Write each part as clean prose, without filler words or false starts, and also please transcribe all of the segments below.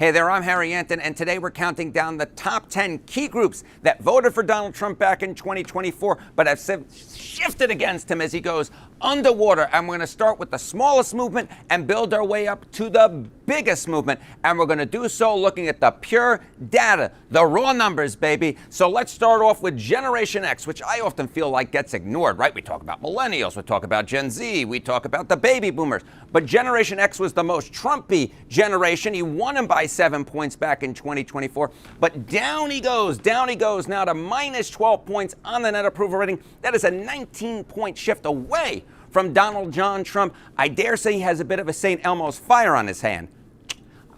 Hey there, I'm Harry Anton, and today we're counting down the top 10 key groups that voted for Donald Trump back in 2024, but have shifted against him as he goes underwater. And we're going to start with the smallest movement and build our way up to the biggest movement. And we're going to do so looking at the pure data, the raw numbers, baby. So let's start off with Generation X, which I often feel like gets ignored, right? We talk about millennials, we talk about Gen Z, we talk about the baby boomers. But Generation X was the most Trumpy generation. He won him by 7 points back in 2024. But down he goes now to minus 12 points on the net approval rating. That is a 19-point shift away from Donald John Trump. I dare say he has a bit of a St. Elmo's fire on his hand.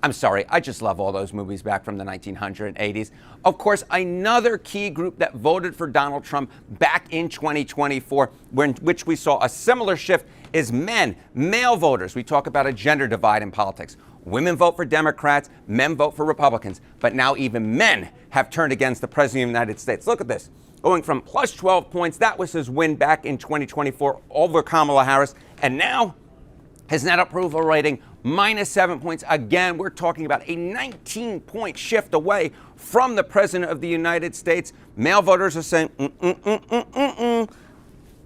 I'm sorry, I just love all those movies back from the 1980s. Of course, another key group that voted for Donald Trump back in 2024, which we saw a similar shift, is men, male voters. We talk about a gender divide in politics. Women vote for Democrats, men vote for Republicans, but now even men have turned against the President of the United States. Look at this. Going from plus 12 points, that was his win back in 2024 over Kamala Harris, and now his net approval rating minus 7 points. Again, we're talking about a 19-point shift away from the President of the United States. Male voters are saying,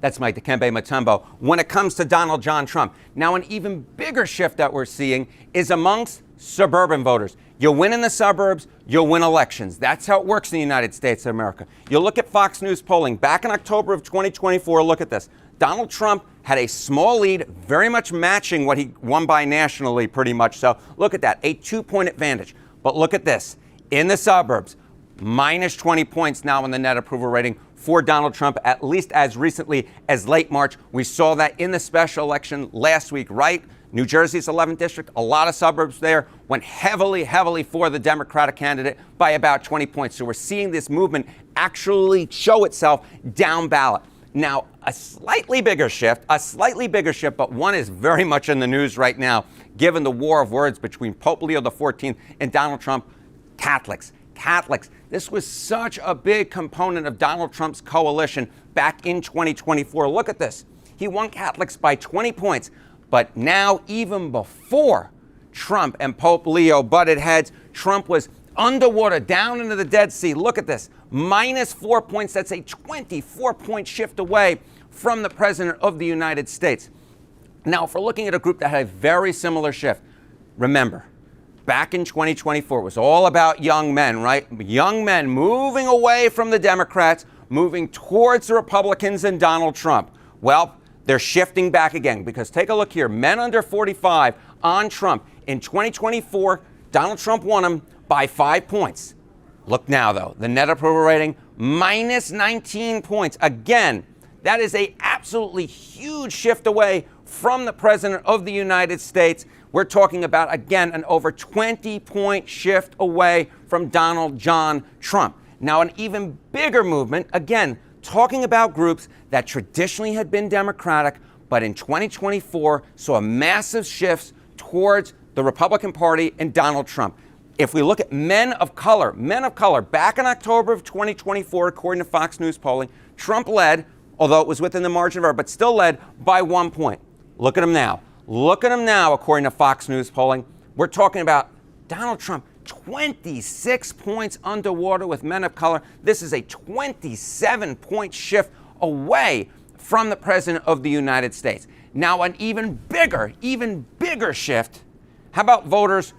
That's Mike Dikembe Mutombo when it comes to Donald John Trump. Now, an even bigger shift that we're seeing is amongst suburban voters. You win in the suburbs, you'll win elections. That's how it works in the United States of America. You look at Fox News polling. Back in October of 2024, look at this. Donald Trump had a small lead, very much matching what he won by nationally, pretty much so. Look at that, a 2-point advantage. But look at this. In the suburbs, minus 20 points now in the net approval rating for Donald Trump, at least as recently as late March. We saw that in the special election last week, right? New Jersey's 11th district, a lot of suburbs there went heavily for the Democratic candidate by about 20 points. So we're seeing this movement actually show itself down ballot. Now, a slightly bigger shift, but one is very much in the news right now, given the war of words between Pope Leo XIV and Donald Trump. Catholics. This was such a big component of Donald Trump's coalition back in 2024. Look at this. He won Catholics by 20 points. But now, even before Trump and Pope Leo butted heads, Trump was underwater, down into the Dead Sea. Look at this. Minus 4 points. That's a 24-point shift away from the President of the United States. Now, if we're looking at a group that had a very similar shift, remember, back in 2024, it was all about young men, right? Young men moving away from the Democrats, moving towards the Republicans and Donald Trump. Well, they're shifting back again, because take a look here. Men under 45 on Trump. In 2024, Donald Trump won him by 5 points. Look now, though, the net approval rating, minus 19 points. Again, that is a absolutely huge shift away from the President of the United States. We're talking about, again, an over 20-point shift away from Donald John Trump. Now, an even bigger movement, again, talking about groups that traditionally had been Democratic, but in 2024 saw massive shifts towards the Republican Party and Donald Trump. If we look at men of color, back in October of 2024, according to Fox News polling, Trump led, although it was within the margin of error, but still led by 1 point. Look at him now. According to Fox News polling. We're talking about Donald Trump 26 points underwater with men of color. This is a 27-point shift away from the President of the United States. Now, an even bigger shift. How about voters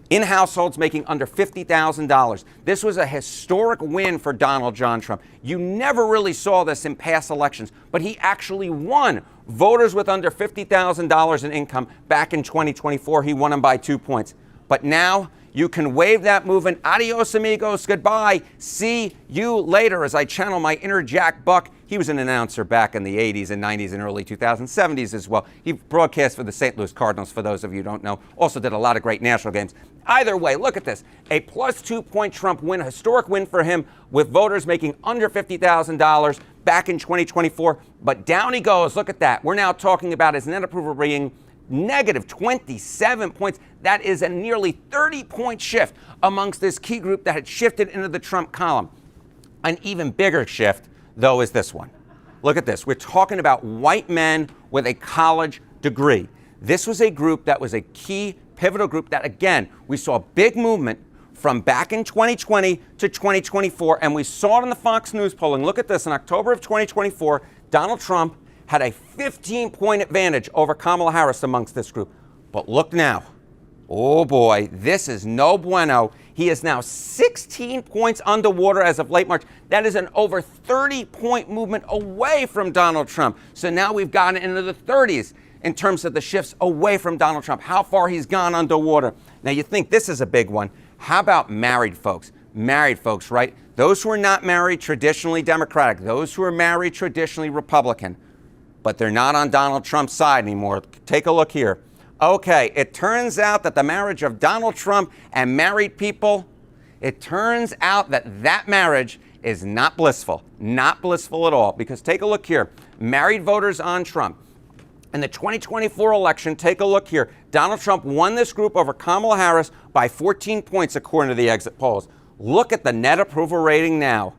in households making under $50,000? This was a historic win for Donald John Trump. You never really saw this in past elections, but he actually won voters with under $50,000 in income back in 2024. He won them by 2 points. But now you can wave that movement. Adios, amigos. Goodbye. See you later, as I channel my inner Jack Buck. He was an announcer back in the 80s and 90s and early 2070s as well. He broadcast for the St. Louis Cardinals, for those of you who don't know. Also did a lot of great national games. Either way, look at this. A plus 2-point Trump win, a historic win for him with voters making under $50,000 back in 2024. But down he goes. Look at that. We're now talking about his net approval rating negative 27 points. That is a nearly 30-point shift amongst this key group that had shifted into the Trump column. An even bigger shift, though, is this one. Look at this. We're talking about white men with a college degree. This was a group that was a key pivotal group that, again, we saw a big movement from back in 2020 to 2024, and we saw it in the Fox News polling. Look at this. In October of 2024, Donald Trump had a 15-point advantage over Kamala Harris amongst this group. But look now. Oh boy, this is no bueno. He is now 16 points underwater as of late March. That is an over 30-point movement away from Donald Trump. So now we've gotten into the 30s in terms of the shifts away from Donald Trump, how far he's gone underwater. Now you think this is a big one. How about married folks? Married folks, right? Those who are not married, traditionally Democratic. Those who are married, traditionally Republican. But they're not on Donald Trump's side anymore. Take a look here. Okay, it turns out that the marriage of Donald Trump and married people, it turns out that that marriage is not blissful at all. Because take a look here, married voters on Trump. In the 2024 election, take a look here. Donald Trump won this group over Kamala Harris by 14 points according to the exit polls. Look at the net approval rating now.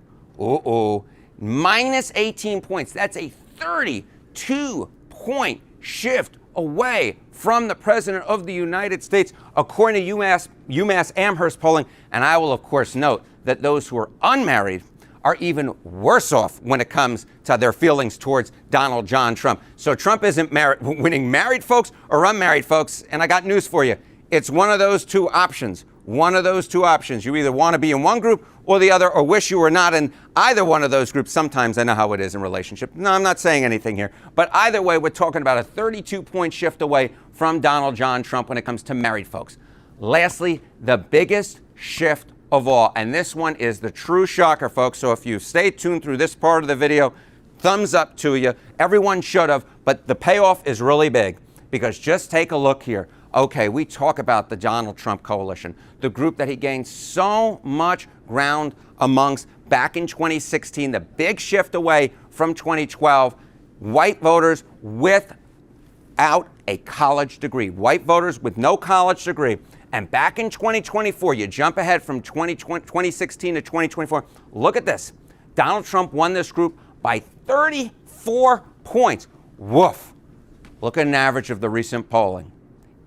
Minus 18 points. That's a 32-point shift away from the President of the United States, according to UMass Amherst polling. And I will, of course, note that those who are unmarried are even worse off when it comes to their feelings towards Donald John Trump. So Trump isn't winning married folks or unmarried folks. And I got news for you. It's one of those two options. One of those two options. You either want to be in one group or the other, or wish you were not in either one of those groups. Sometimes I know how it is in relationship. No, I'm not saying anything here. But either way, we're talking about a 32-point shift away from Donald John Trump when it comes to married folks. Lastly, the biggest shift of all, and this one is the true shocker, folks. So if you stay tuned through this part of the video, thumbs up to you. Everyone should have, but the payoff is really big, because just take a look here. Okay, we talk about the Donald Trump coalition, the group that he gained so much ground amongst back in 2016, the big shift away from 2012, white voters without a college degree, white voters with no college degree. And back in 2024, you jump ahead from 2016 to 2024, look at this. Donald Trump won this group by 34 points. Woof. Look at an average of the recent polling.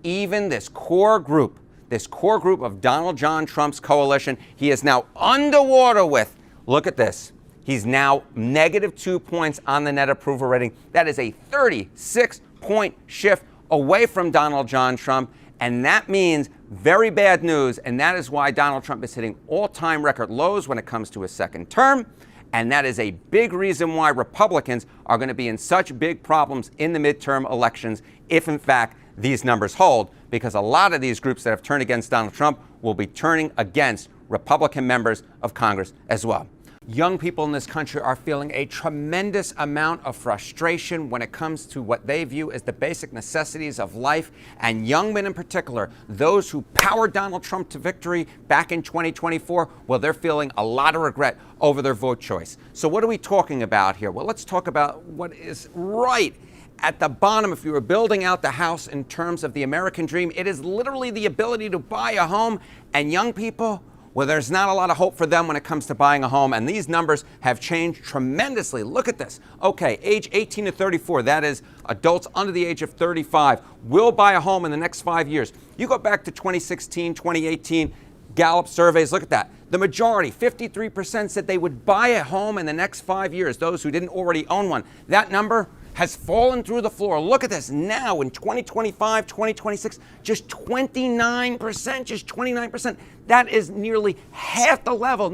Even this core group of Donald John Trump's coalition, he is now underwater with, look at this, he's now -2 points on the net approval rating. That is a 36-point shift away from Donald John Trump, and that means very bad news, and that is why Donald Trump is hitting all-time record lows when it comes to his second term, and that is a big reason why Republicans are going to be in such big problems in the midterm elections if, in fact, these numbers hold, because a lot of these groups that have turned against Donald Trump will be turning against Republican members of Congress as well. Young people in this country are feeling a tremendous amount of frustration when it comes to what they view as the basic necessities of life, and young men in particular, those who powered Donald Trump to victory back in 2024, well, they're feeling a lot of regret over their vote choice. So what are we talking about here? Well, let's talk about what is right at the bottom. If you were building out the house in terms of the American dream, it is literally the ability to buy a home. And young people, well, there's not a lot of hope for them when it comes to buying a home. And these numbers have changed tremendously. Look at this. Okay, age 18 to 34, that is adults under the age of 35, will buy a home in the next 5 years. You go back to 2016, 2018, Gallup surveys, look at that. The majority, 53%, said they would buy a home in the next 5 years, those who didn't already own one. That number has fallen through the floor. Look at this now in 2025, 2026, just 29%. That is nearly half the level,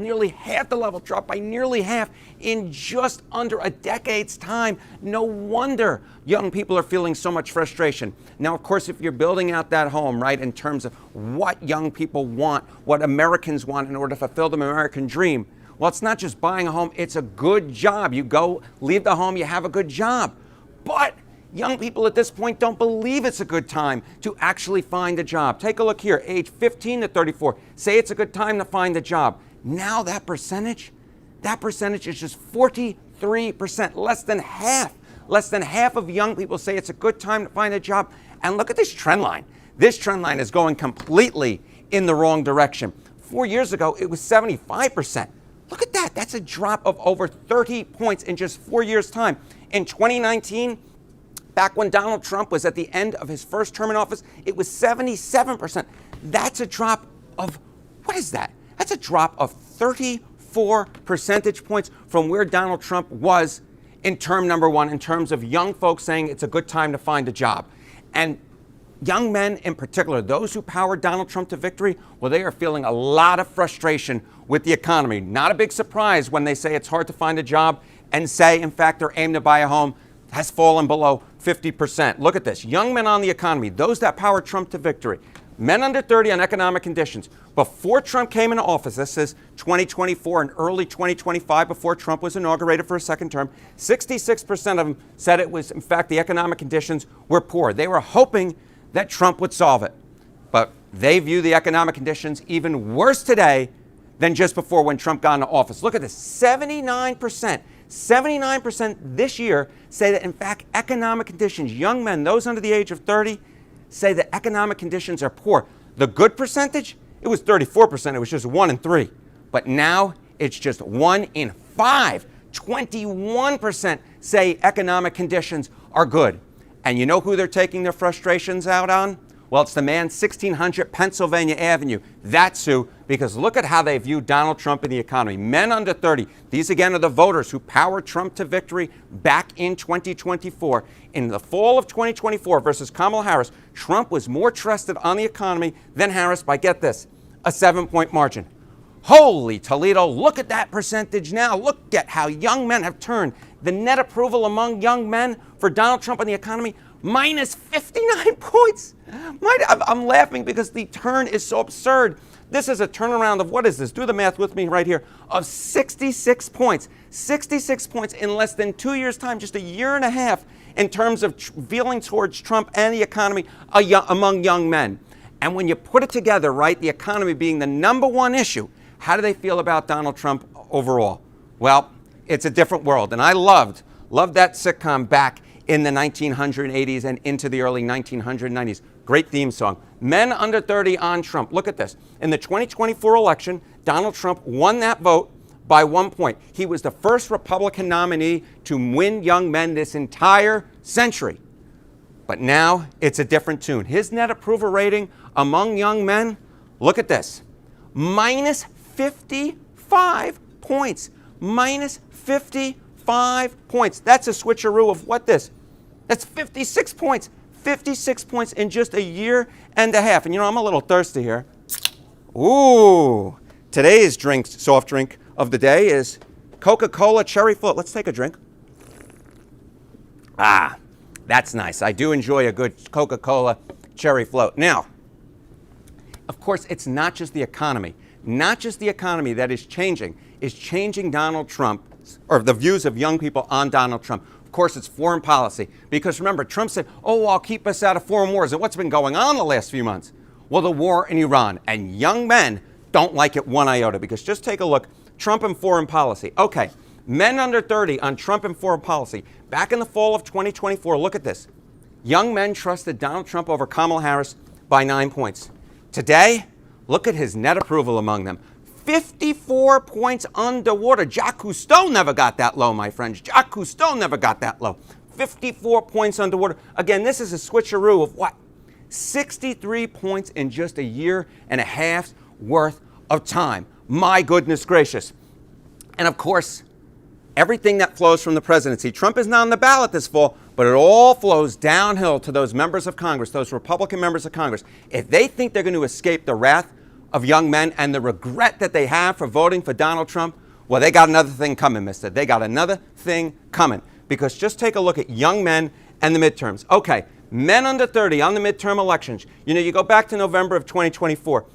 dropped by nearly half in just under a decade's time. No wonder young people are feeling so much frustration. Now, of course, if you're building out that home, right, in terms of what young people want, what Americans want in order to fulfill the American dream, well, it's not just buying a home, it's a good job. You go, leave the home, you have a good job. But young people at this point don't believe it's a good time to actually find a job. Take a look here, age 15 to 34. Say it's a good time to find a job. Now that percentage is just 43%, less than half. Less than half of young people say it's a good time to find a job. And look at this trend line. This trend line is going completely in the wrong direction. 4 years ago, it was 75%. Look at that. That's a drop of over 30 points in just 4 years' time. In 2019, Back when Donald Trump was at the end of his first term in office, it was 77%. That's a drop of, what is that? That's a drop of 34 percentage points from where Donald Trump was in term number one, in terms of young folks saying it's a good time to find a job. And young men in particular, those who powered Donald Trump to victory, well, they are feeling a lot of frustration with the economy. Not a big surprise when they say it's hard to find a job and say, in fact, their aim to buy a home has fallen below 50%. Look at this. Young men on the economy, those that powered Trump to victory. Men under 30 on economic conditions. Before Trump came into office, this is 2024 and early 2025, before Trump was inaugurated for a second term, 66% of them said it was, in fact, the economic conditions were poor. They were hoping that Trump would solve it. But they view the economic conditions even worse today than just before when Trump got into office. Look at this, 79% this year say that, in fact, economic conditions, young men, those under the age of 30, say that economic conditions are poor. The good percentage, it was 34%. It was just 1 in 3. But now it's just 1 in 5. 21% say economic conditions are good. And you know who they're taking their frustrations out on? Well, it's the man 1600 Pennsylvania Avenue. That's who, because look at how they view Donald Trump and the economy. Men under 30, these again are the voters who powered Trump to victory back in 2024. In the fall of 2024 versus Kamala Harris, Trump was more trusted on the economy than Harris by, get this, a 7-point margin. Holy Toledo, look at that percentage now. Look at how young men have turned. The net approval among young men for Donald Trump and the economy, minus 59 points. I'm laughing because the turn is so absurd. This is a turnaround of, what is this? Do the math with me right here, of 66 points. 66 points in less than 2 years' time, just a year and a half, in terms of feeling towards Trump and the economy among young men. And when you put it together, right, the economy being the number one issue, how do they feel about Donald Trump overall? Well, it's a different world. And I loved that sitcom back in the 1980s and into the early 1990s. Great theme song. Men under 30 on Trump. Look at this. In the 2024 election, Donald Trump won that vote by 1 point. He was the first Republican nominee to win young men this entire century. But now it's a different tune. His net approval rating among young men, look at this, minus 55 points. Minus 55 points. That's a switcheroo of what this? That's 56 points. 56 points in just a year and a half. And you know, I'm a little thirsty here. Ooh. Today's soft drink of the day is Coca-Cola Cherry Float. Let's take a drink. Ah, that's nice. I do enjoy a good Coca-Cola Cherry Float. Now, of course, it's not just the economy. Not just the economy that is changing Donald Trump, or the views of young people on Donald Trump. Of course, it's foreign policy. Because remember, Trump said, oh, I'll keep us out of foreign wars. And what's been going on the last few months? Well, the war in Iran. And young men don't like it one iota. Because just take a look, Trump and foreign policy. Okay, men under 30 on Trump and foreign policy. Back in the fall of 2024, look at this. Young men trusted Donald Trump over Kamala Harris by 9 points. Today, look at his net approval among them. 54 points underwater. Jacques Cousteau never got that low, my friends. Jacques Cousteau never got that low. 54 points underwater. Again, this is a switcheroo of what? 63 points in just a year and a half's worth of time. My goodness gracious. And of course, everything that flows from the presidency. Trump is not on the ballot this fall, but it all flows downhill to those members of Congress, those Republican members of Congress. If they think they're going to escape the wrath of young men and the regret that they have for voting for Donald Trump, well, they got another thing coming, mister. They got another thing coming. Because just take a look at young men and the midterms. Okay, men under 30 on the midterm elections. You know, you go back to November of 2024.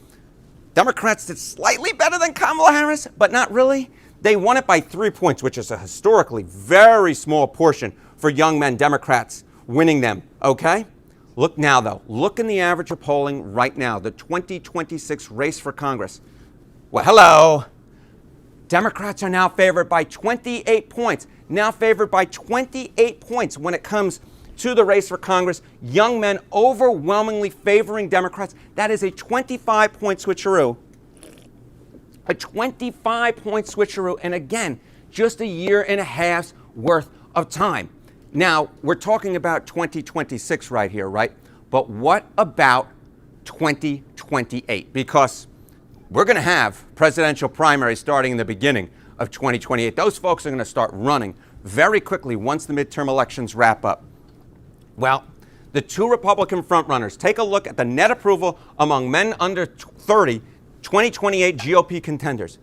Democrats did slightly better than Kamala Harris, but not really. They won it by 3 points, which is a historically very small portion for young men, Democrats winning them, okay? Look now, though. Look in the average of polling right now, the 2026 race for Congress. Well, hello. Democrats are now favored by 28 points. Now favored by 28 points when it comes to the race for Congress. Young men overwhelmingly favoring Democrats. That is a 25-point switcheroo. A 25-point switcheroo. And again, just a year and a half's worth of time. Now, we're talking about 2026 right here, right? But what about 2028? Because we're going to have presidential primaries starting in the beginning of 2028. Those folks are going to start running very quickly once the midterm elections wrap up. Well, the two Republican frontrunners, take a look at the net approval among men under 30, 2028 GOP contenders.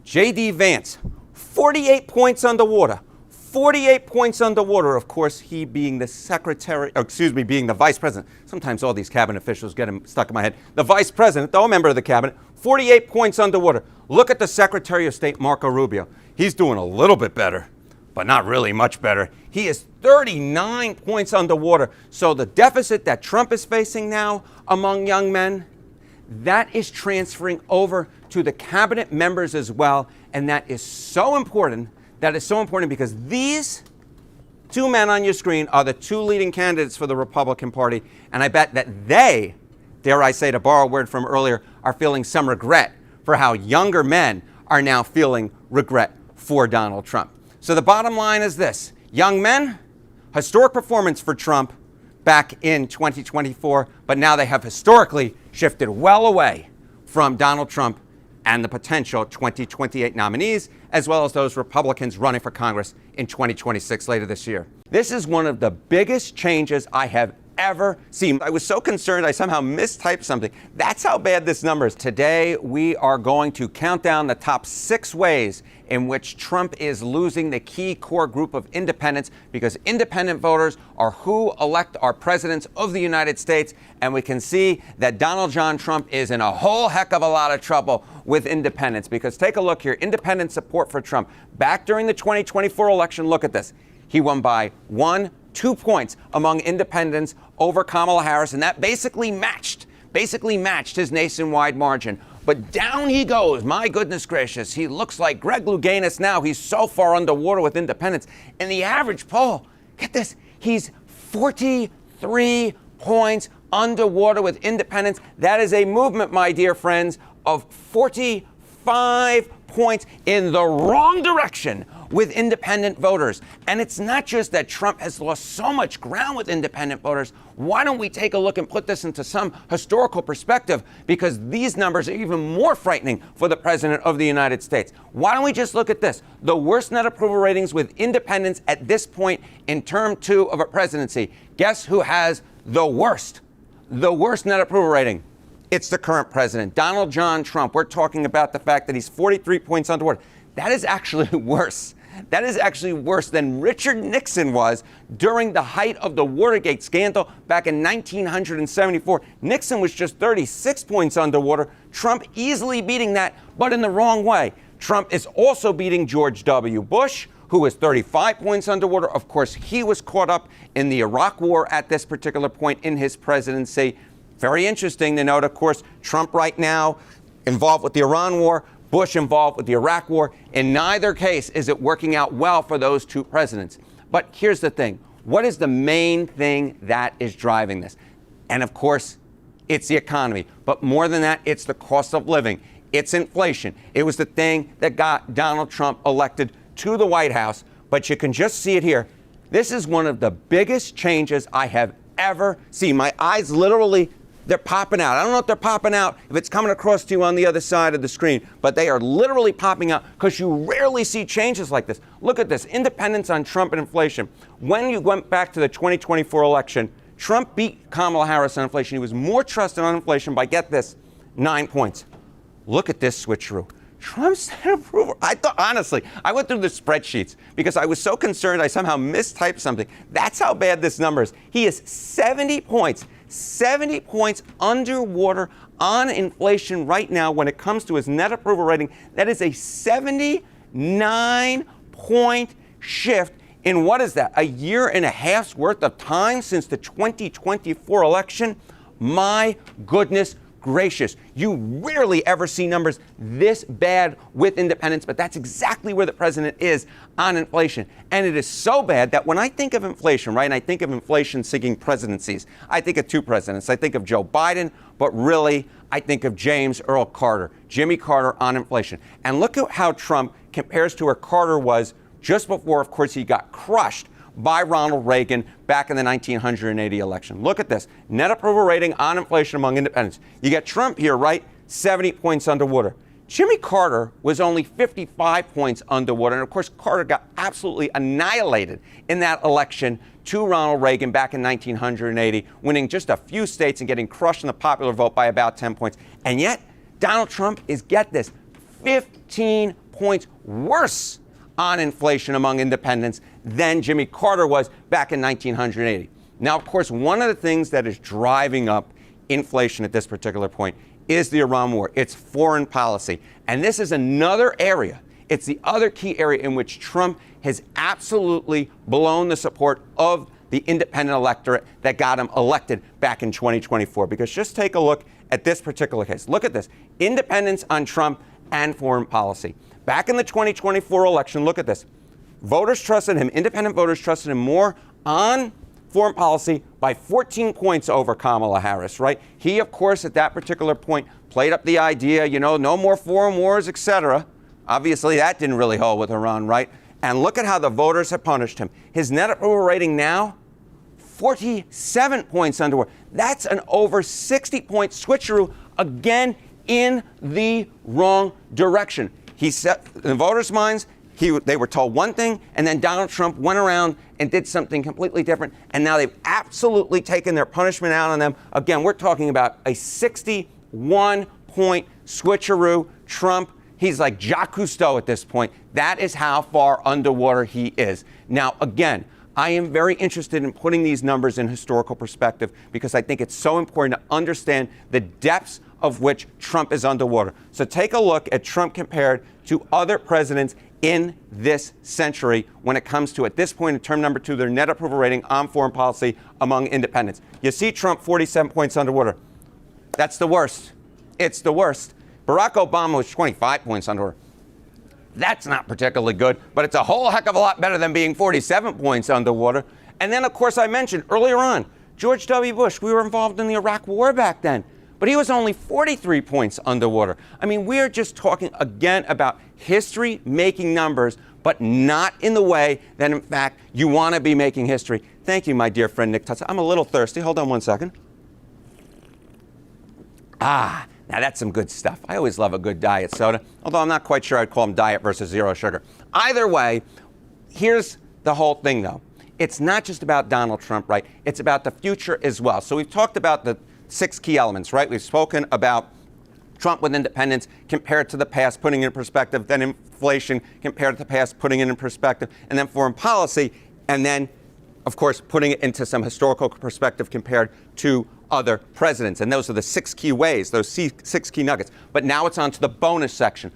J.D. Vance, 48 points underwater. 48 points underwater, of course, he being the being the vice president. Sometimes all these cabinet officials get him stuck in my head. The vice president, though a member of the cabinet, 48 points underwater. Look at the Secretary of State, Marco Rubio. He's doing a little bit better, but not really much better. He is 39 points underwater. So the deficit that Trump is facing now among young men, that is transferring over to the cabinet members as well. And that is so important. That is so important because these two men on your screen are the two leading candidates for the Republican Party. And I bet that they, dare I say, to borrow a word from earlier, are feeling some regret for how younger men are now feeling regret for Donald Trump. So the bottom line is this. Young men, historic performance for Trump back in 2024, but now they have historically shifted well away from Donald Trump and the potential 2028 nominees, as well as those Republicans running for Congress in 2026 later this year. This is one of the biggest changes I have ever seen. I was so concerned I somehow mistyped something. That's how bad this number is. Today, we are going to count down the top 6 ways in which Trump is losing the key core group of independents, because independent voters are who elect our presidents of the United States. And we can see that Donald John Trump is in a whole heck of a lot of trouble with independents, because take a look here. Independent support for Trump back during the 2024 election. Look at this. He won by 2 points among independents over Kamala Harris, and that basically matched his nationwide margin. But down he goes. My goodness gracious. He looks like Greg Louganis now. He's so far underwater with independents. In the average poll, get this, he's 43 points underwater with independents. That is a movement, my dear friends, of 45 points in the wrong direction with independent voters. And it's not just that Trump has lost so much ground with independent voters. Why don't we take a look and put this into some historical perspective? Because these numbers are even more frightening for the President of the United States. Why don't we just look at this? The worst net approval ratings with independents at this point in term 2 of a presidency. Guess who has the worst net approval rating? It's the current president, Donald John Trump. We're talking about the fact that he's 43 points underwater. That is actually worse. That is actually worse than Richard Nixon was during the height of the Watergate scandal back in 1974. Nixon was just 36 points underwater. Trump easily beating that, but in the wrong way. Trump is also beating George W. Bush, who is 35 points underwater. Of course, he was caught up in the Iraq War at this particular point in his presidency. Very interesting to note, of course, Trump right now involved with the Iran War, Bush involved with the Iraq War. In neither case is it working out well for those two presidents. But here's the thing. What is the main thing that is driving this? And of course, it's the economy. But more than that, it's the cost of living. It's inflation. It was the thing that got Donald Trump elected to the White House. But you can just see it here. This is one of the biggest changes I have ever seen. My eyes literally, they're popping out. I don't know if they're popping out, if it's coming across to you on the other side of the screen, but they are literally popping out because you rarely see changes like this. Look at this, independence on Trump and inflation. When you went back to the 2024 election, Trump beat Kamala Harris on inflation. He was more trusted on inflation by, get this, 9 points. Look at this switcheroo. Trump's net approval. I thought, honestly, I went through the spreadsheets because I was so concerned I somehow mistyped something. That's how bad this number is. He is 70 points underwater on inflation right now when it comes to his net approval rating. That is a 79-point shift in, what is that, a year and a half's worth of time since the 2024 election? My goodness gracious. You rarely ever see numbers this bad with independents, but that's exactly where the president is on inflation. And it is so bad that when I think of inflation, right, and I think of inflation-seeking presidencies, I think of two presidents. I think of Joe Biden, but really, I think of James Earl Carter, Jimmy Carter on inflation. And look at how Trump compares to where Carter was just before, of course, he got crushed by Ronald Reagan back in the 1980 election. Look at this. Net approval rating on inflation among independents. You get Trump here, right? 70 points underwater. Jimmy Carter was only 55 points underwater. And of course, Carter got absolutely annihilated in that election to Ronald Reagan back in 1980, winning just a few states and getting crushed in the popular vote by about 10 points. And yet, Donald Trump is, get this, 15 points worse on inflation among independents than Jimmy Carter was back in 1980. Now, of course, one of the things that is driving up inflation at this particular point is the Iran war. It's foreign policy. And this is another area. It's the other key area in which Trump has absolutely blown the support of the independent electorate that got him elected back in 2024. Because just take a look at this particular case. Look at this. Independence on Trump and foreign policy. Back in the 2024 election, look at this. Voters trusted him, independent voters trusted him more on foreign policy by 14 points over Kamala Harris, right? He, of course, at that particular point, played up the idea, no more foreign wars, etc. Obviously, that didn't really hold with Iran, right? And look at how the voters have punished him. His net approval rating now, 47 points underwater. That's an over 60-point switcheroo, again, in the wrong direction. He set, in the voters' minds, they were told one thing, and then Donald Trump went around and did something completely different, and now they've absolutely taken their punishment out on them. Again, we're talking about a 61-point switcheroo. Trump, he's like Jacques Cousteau at this point. That is how far underwater he is. Now, again, I am very interested in putting these numbers in historical perspective because I think it's so important to understand the depths of which Trump is underwater. So take a look at Trump compared to other presidents in this century when it comes to, at this point in term number 2, their net approval rating on foreign policy among independents. You see Trump 47 points underwater. That's the worst. It's the worst. Barack Obama was 25 points underwater. That's not particularly good, but it's a whole heck of a lot better than being 47 points underwater. And then, of course, I mentioned earlier on, George W. Bush, we were involved in the Iraq War back then, but he was only 43 points underwater. I mean, we're just talking again about history-making numbers, but not in the way that, in fact, you want to be making history. Thank you, my dear friend Nick Tutson. I'm a little thirsty. Hold on one second. Now that's some good stuff. I always love a good diet soda, although I'm not quite sure I'd call them diet versus zero sugar. Either way, here's the whole thing, though. It's not just about Donald Trump, right? It's about the future as well. So we've talked about the 6 key elements, right? We've spoken about Trump with independence compared to the past, putting it in perspective, then inflation compared to the past, putting it in perspective, and then foreign policy, and then, of course, putting it into some historical perspective compared to other presidents. And those are the 6 key ways, those 6 key nuggets. But now it's on to the bonus section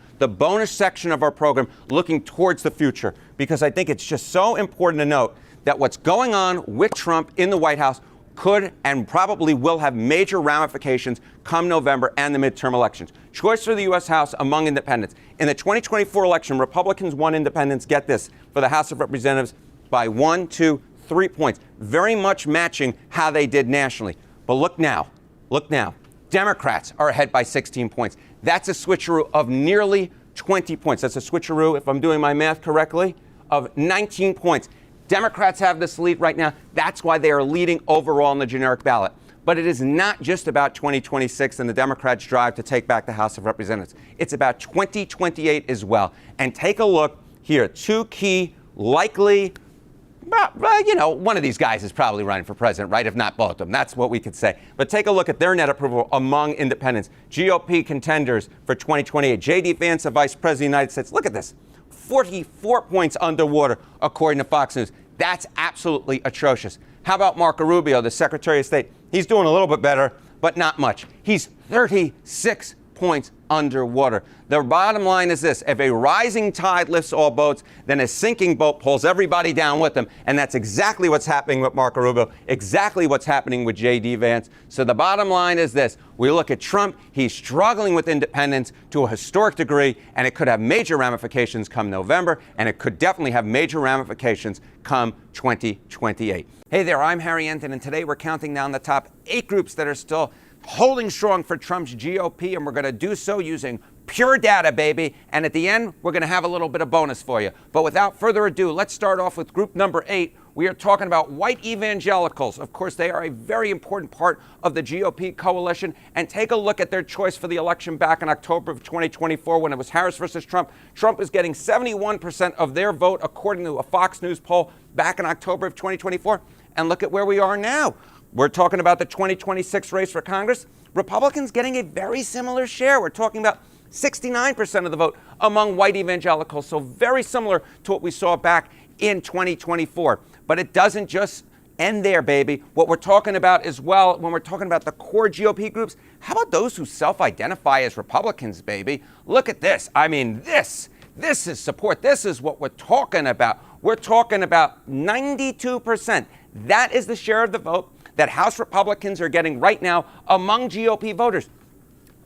of our program, looking towards the future, because I think it's just so important to note that what's going on with Trump in the White House could and probably will have major ramifications come November and the midterm elections. Choice for the U.S. House among independents. In the 2024 election, Republicans won independents, get this, for the House of Representatives by 1, 2, 3 points, very much matching how they did nationally. But look now. Democrats are ahead by 16 points. That's a switcheroo of nearly 20 points. That's a switcheroo, if I'm doing my math correctly, of 19 points. Democrats have this lead right now. That's why they are leading overall in the generic ballot. But it is not just about 2026 and the Democrats' drive to take back the House of Representatives. It's about 2028 as well. And take a look here. 2 key, likely, one of these guys is probably running for president, right? If not both of them. That's what we could say. But take a look at their net approval among independents. GOP contenders for 2028. J.D. Vance, the Vice President of the United States. Look at this. 44 points underwater, according to Fox News. That's absolutely atrocious. How about Marco Rubio, the Secretary of State? He's doing a little bit better, but not much. He's 36 points underwater. The bottom line is this: if a rising tide lifts all boats, then a sinking boat pulls everybody down with them. And that's exactly what's happening with Marco Rubio, exactly what's happening with J.D. Vance. So the bottom line is this: we look at Trump, he's struggling with independence to a historic degree, and it could have major ramifications come November, and it could definitely have major ramifications come 2028. Hey there, I'm Harry Enten, and today we're counting down the top 8 groups that are still holding strong for Trump's GOP, and we're going to do so using pure data, baby. And at the end, we're going to have a little bit of bonus for you. But without further ado, let's start off with group number 8, We are talking about white evangelicals. Of course, they are a very important part of the GOP coalition. And take a look at their choice for the election back in October of 2024 when it was Harris versus Trump. Trump is getting 71% of their vote, according to a Fox News poll back in October of 2024. And look at where we are now. We're talking about the 2026 race for Congress. Republicans getting a very similar share. We're talking about 69% of the vote among white evangelicals. So very similar to what we saw back in 2024. But it doesn't just end there, baby. What we're talking about as well, when we're talking about the core GOP groups, how about those who self-identify as Republicans, baby? Look at this. I mean, this is support. This is what we're talking about. We're talking about 92%. That is the share of the vote that House Republicans are getting right now among GOP voters.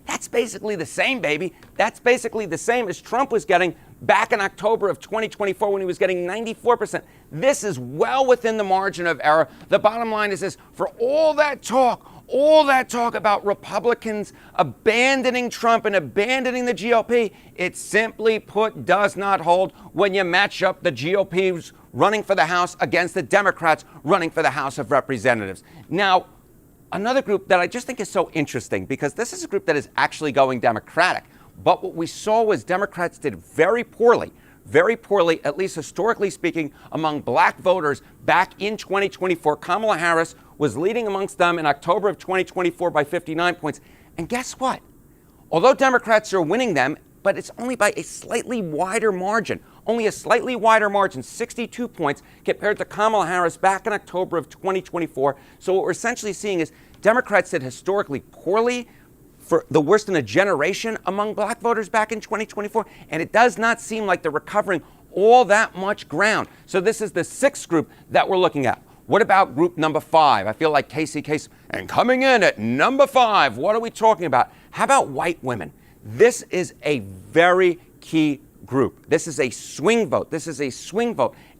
That's basically the same, baby. That's basically the same as Trump was getting back in October of 2024 when he was getting 94%. This is well within the margin of error. The bottom line is this: for all that talk about Republicans abandoning Trump and abandoning the GOP, it simply put does not hold when you match up the GOP's running for the House against the Democrats running for the House of Representatives. Now, another group that I just think is so interesting, because this is a group that is actually going Democratic. But what we saw was Democrats did very poorly, at least historically speaking, among black voters back in 2024. Kamala Harris was leading amongst them in October of 2024 by 59 points. And guess what? Although Democrats are winning them, but it's only by a slightly wider margin, 62 points compared to Kamala Harris back in October of 2024. So what we're essentially seeing is Democrats did historically poorly, for the worst in a generation among black voters back in 2024, and it does not seem like they're recovering all that much ground. So this is the sixth group that we're looking at. What about group number 5? I feel like Casey Kasem. And coming in at number 5, what are we talking about? How about white women? This is a very key group. This is a swing vote.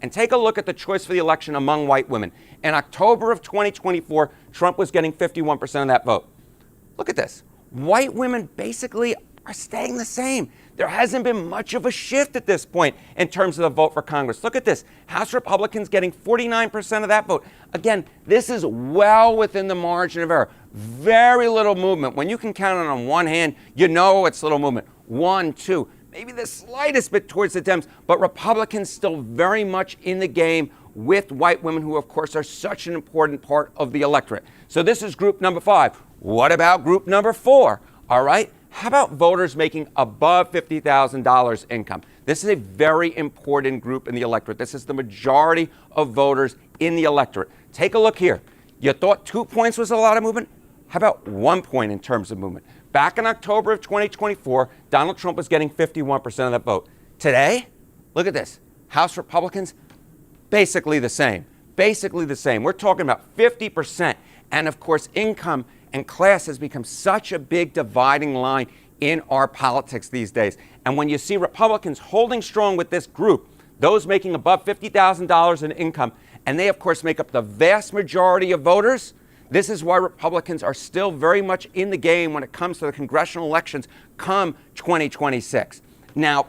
And take a look at the choice for the election among white women. In October of 2024, Trump was getting 51% of that vote. Look at this. White women basically are staying the same. There hasn't been much of a shift at this point in terms of the vote for Congress. Look at this. House Republicans getting 49% of that vote. Again, this is well within the margin of error. Very little movement. When you can count on one hand, you know it's little movement. 1, 2, maybe the slightest bit towards the Dems, but Republicans still very much in the game with white women, who of course are such an important part of the electorate. So this is group number 5. What about group number 4? All right. How about voters making above $50,000 income? This is a very important group in the electorate. This is the majority of voters in the electorate. Take a look here. You thought 2 points was a lot of movement? How about 1 point in terms of movement? Back in October of 2024, Donald Trump was getting 51% of that vote. Today, look at this. House Republicans, basically the same. We're talking about 50%. And of course, income and class has become such a big dividing line in our politics these days. And when you see Republicans holding strong with this group, those making above $50,000 in income, and they of course make up the vast majority of voters, this is why Republicans are still very much in the game when it comes to the congressional elections come 2026. Now,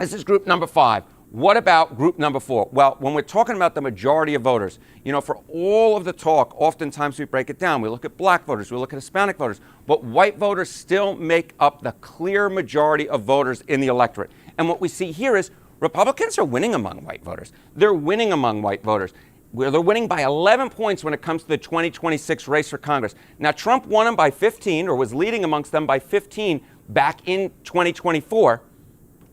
this is group number 5. What about group number 4? Well, when we're talking about the majority of voters, for all of the talk, oftentimes we break it down. We look at black voters, we look at Hispanic voters, but white voters still make up the clear majority of voters in the electorate. And what we see here is Republicans are winning among white voters. They're winning among white voters. They're winning by 11 points when it comes to the 2026 race for Congress. Now, Trump won them by 15, or was leading amongst them by 15 back in 2024,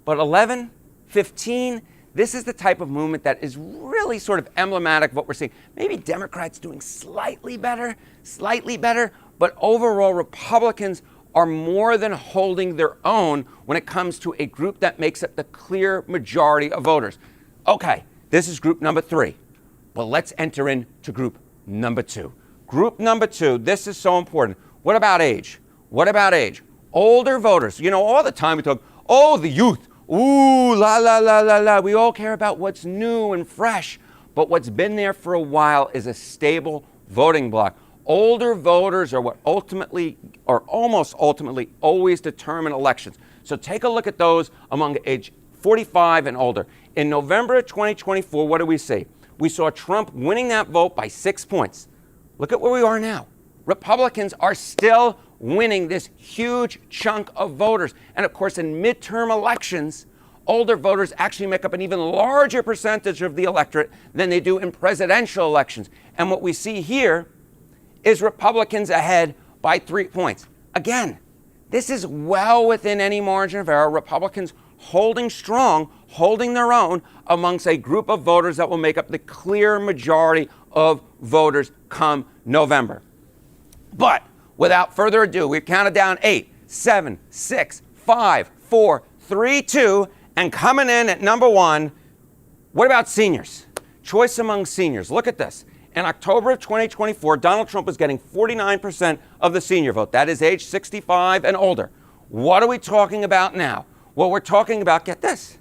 but 11, 15, this is the type of movement that is really sort of emblematic of what we're seeing. Maybe Democrats doing slightly better, but overall Republicans are more than holding their own when it comes to a group that makes up the clear majority of voters. Okay, this is group number 3. Well, let's enter into group number 2. Group number 2, this is so important. What about age? Older voters. All the time we talk, the youth. Ooh, la, la, la, la, la. We all care about what's new and fresh. But what's been there for a while is a stable voting bloc. Older voters are what ultimately, or almost ultimately, always determine elections. So take a look at those among age 45 and older. In November of 2024, what do we see? We saw Trump winning that vote by 6 points. Look at where we are now. Republicans are still winning this huge chunk of voters. And of course, in midterm elections, older voters actually make up an even larger percentage of the electorate than they do in presidential elections. And what we see here is Republicans ahead by 3 points. Again, this is well within any margin of error. Republicans holding strong, holding their own amongst a group of voters that will make up the clear majority of voters come November. But without further ado, we've counted down 8, 7, 6, 5, 4, 3, 2, and coming in at number 1, what about seniors? Choice among seniors. Look at this. In October of 2024, Donald Trump was getting 49% of the senior vote. That is age 65 and older. What are we talking about now? Well, we're talking about, get this.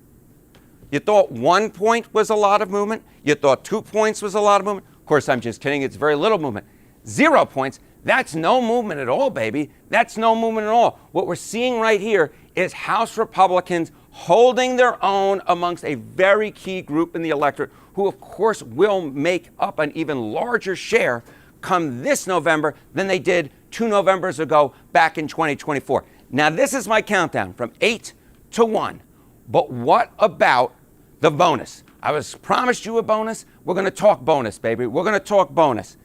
You thought 1 point was a lot of movement? You thought 2 points was a lot of movement? Of course, I'm just kidding. It's very little movement. 0 points. That's no movement at all, baby. That's no movement at all. What we're seeing right here is House Republicans holding their own amongst a very key group in the electorate who, of course, will make up an even larger share come this November than they did 2 Novembers ago back in 2024. Now, this is my countdown from 8 to 1. But what about the bonus? I was promised you a bonus. We're going to talk bonus, baby. We're going to talk bonus.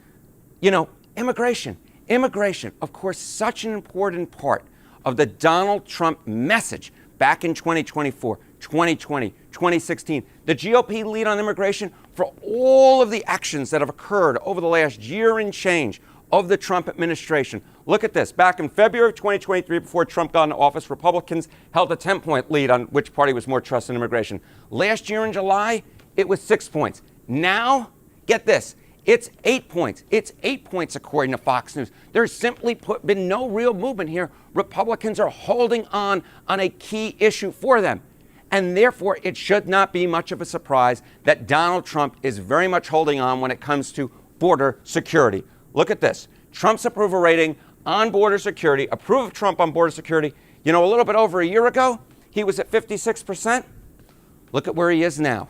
You know, immigration. Immigration, of course, such an important part of the Donald Trump message back in 2024, 2020, 2016. The GOP lead on immigration for all of the actions that have occurred over the last year and change of the Trump administration. Look at this. Back in February of 2023, before Trump got into office, Republicans held a 10-point lead on which party was more trusted in immigration. Last year in July, it was 6 points. Now, get this. It's 8 points. It's 8 points according to Fox News. There's simply been no real movement here. Republicans are holding on a key issue for them. And therefore, it should not be much of a surprise that Donald Trump is very much holding on when it comes to border security. Look at this. Trump's approval rating on border security, approve of Trump on border security. You know, a little bit over a year ago, he was at 56%. Look at where he is now.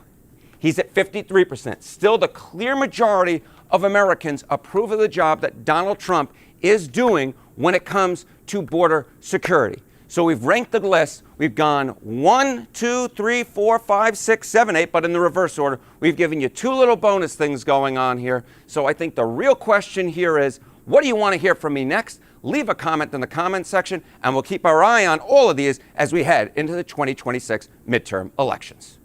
He's at 53%. Still, the clear majority of Americans approve of the job that Donald Trump is doing when it comes to border security. So we've ranked the list. We've gone 1, 2, 3, 4, 5, 6, 7, 8, but in the reverse order. We've given you 2 little bonus things going on here. So I think the real question here is, what do you want to hear from me next? Leave a comment in the comment section, and we'll keep our eye on all of these as we head into the 2026 midterm elections.